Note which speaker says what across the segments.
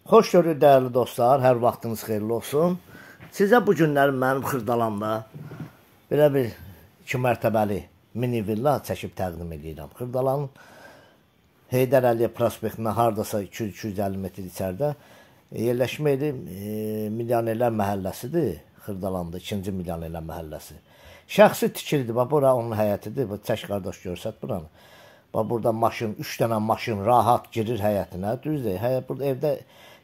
Speaker 1: Xoş gördük dəyərli dostlar, hər vaxtınız xeyirli olsun. Sizə bu günlər mənim Xırdalanda belə bir 2 mərtəbəli mini villa çəkib təqdim edirəm. Xırdalanın Heydər Əliyev prospektinə hardasa 200-250 metr içəridə yerləşmə yeri Milyonerlər məhəlləsidir. Xırdalanda 2-ci Milyonerlər məhəlləsi. Şəxsi tikilidir, bax bura onun həyətidir. Bu çək qardaş görsət buranı. Bax burada maşın, 3 dənə maşın rahat girir həyətinə. Düzdür, həyət burada evdə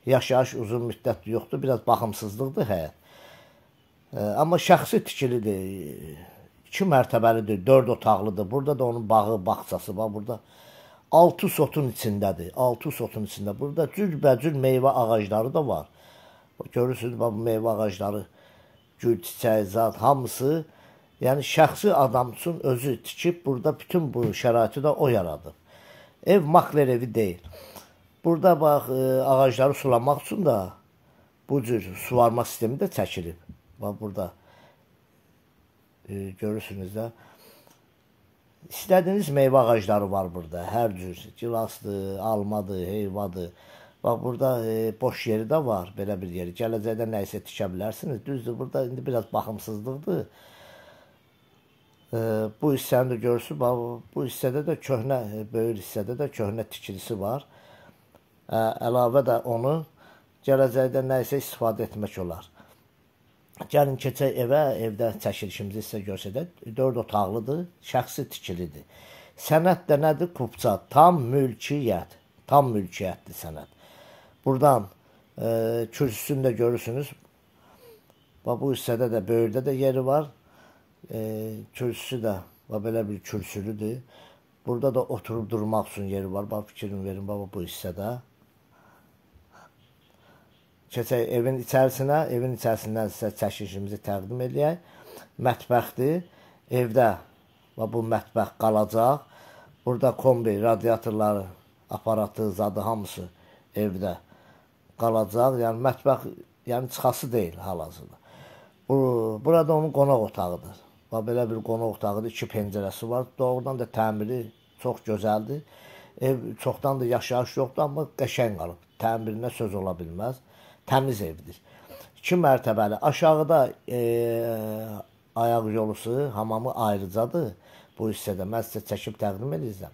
Speaker 1: yaşayış uzun müddət yoxdur, biraz baxımsızlıqdır həyət. Amma şəxsi tikilidir, 2 mərtəbəlidir, 4 otaqlıdır. Burada da onun bağı, bağçası var. Burada 6 sotun içindədir, 6 sotun içində. Burada cürbəcür meyvə ağacları da var. Görürsünüz, bu meyvə ağacları, gül, çiçək, zat, hamısı. Yəni, şəxsi adam üçün özü tikib, burada bütün bu şəraiti də o yaradıb. Ev makler evi deyil. Burada bax, ağacları sulamaq üçün də bu cür suvarma sistemi də çəkilib. Bax, burada görürsünüz də. İstədiyiniz meyvə ağacları var burada. Hər cür, gilasdır, almadır, heyvadır. Bax, burada boş yeri də var, belə bir yeri. Gələcəkdə nəysə tikə bilərsiniz. Düzdür, burada indi biraz baxımsızlıqdır. Bu hissəni də görürsünüz, bu hissədə də köhnə, böyük hissədə də köhnə tikilisi var. Əlavə də onu gələcəkdə nəysə istifadə etmək olar. Gəlin keçək evə, evdə çəkilişimizi sizə görsədək. 4 otaqlıdır, şəxsi tikilidir. Sənət də nədir? Kupça, tam mülkiyyət, tam mülkiyyətdir sənət. Buradan kürsüsünü də görürsünüz. Bu hissədə də, böyürdə də yeri var. Kürsüsü də belə bir kürsülüdür. Burada da oturub durmaq üçün yeri var. Fikrini verin bu hissədə. Keçək evin içərisinə, evin içərisindən sizə çəkilişimizi təqdim edək. Mətbəxdir. Evdə bu mətbəx qalacaq. Burada kombi, radiatorları, aparatı, zadı hamısı evdə qalacaq. Yəni mətbəx çıxası deyil hal-hazırda. Burada onun qonaq otağıdır. Belə bir qonaq otağıdır, 2 pəncərəsi var. Doğrudan da təmiri çox gözəldir. Ev çoxdan da yaşayış yoxdur, amma qəşəng qalıb. Təmirinə söz ola bilməz. Təmiz evdir. 2 mərtəbəli. Aşağıda ayaq yolusu, hamamı ayrıcadır. Bu hissədə mən sizə çəkib təqdim edəcəm.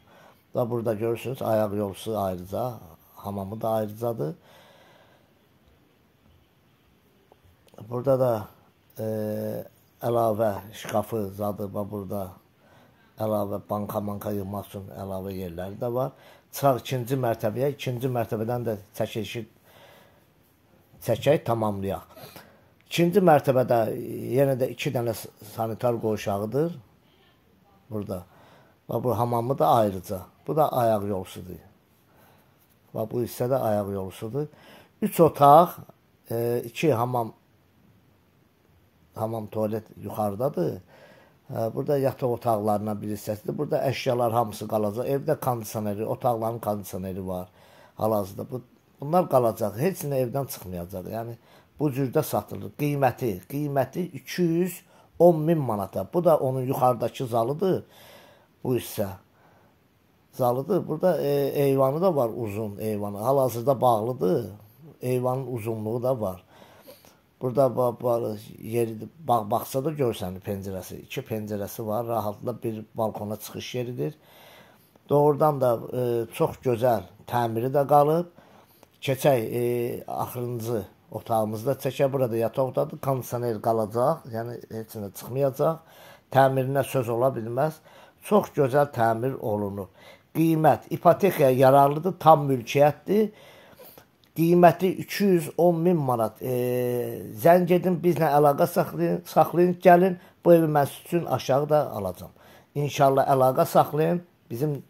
Speaker 1: Burada görürsünüz, ayaq yolusu ayrıca, hamamı da ayrıcadır. Burada da əlavə şkafı, zadı, burada əlavə banka yığmaq üçün əlavə yerləri də var. Çıxaq 2-ci mərtəbəyə, 2-ci mərtəbədən də çəkilişi çəkək, tamamlayaq. 2-ci mərtəbədə yenə də 2 dənə sanitar qoğuşağıdır. Burada. Bu hamamı da ayrıca. Bu da ayaq yolusudur. Bu hissədə ayaq yolusudur. 3 otaq, 2 hamam tualet yuxarıdadır. Burada yataq otaqlarına bir hissəsidir. Burada əşyalar hamısı qalacaq. Evdə kondisioneri, otaqların kondisioneri var. Hal-hazırda bunlar qalacaq. Heç nə evdən çıxmayacaq. Yəni bu cürdə satılır. Qiyməti 210.000 manata. Bu da onun yuxarıdakı zalıdır. Bu hissə zalıdır. Burada eyvanı da var, uzun eyvanı. Hal-hazırda bağlıdır. Eyvanın uzunluğu da var. Burada baxsa da görsən pəncərəsi. 2 pəncərəsi var. Rahatla bir balkona çıxış yeridir. Doğrudan da çox gözəl təmiri də qalıb. Keçək axırıncı otağımızda çəkək. Burada yataq otadır. Kondisioner qalacaq. Yəni heç nə çıxmayacaq. Təmirinə söz ola bilməz. Çox gözəl təmir olunub. Qiymət ipotekaya yararlıdır. Tam mülkiyyətdir. Qiyməti 210.000 manat. Zəng edin, bizlə əlaqə saxlayın, gəlin. Bu evi mən sizin üçün aşağıda alacam. İnşallah əlaqə saxlayın. Bizim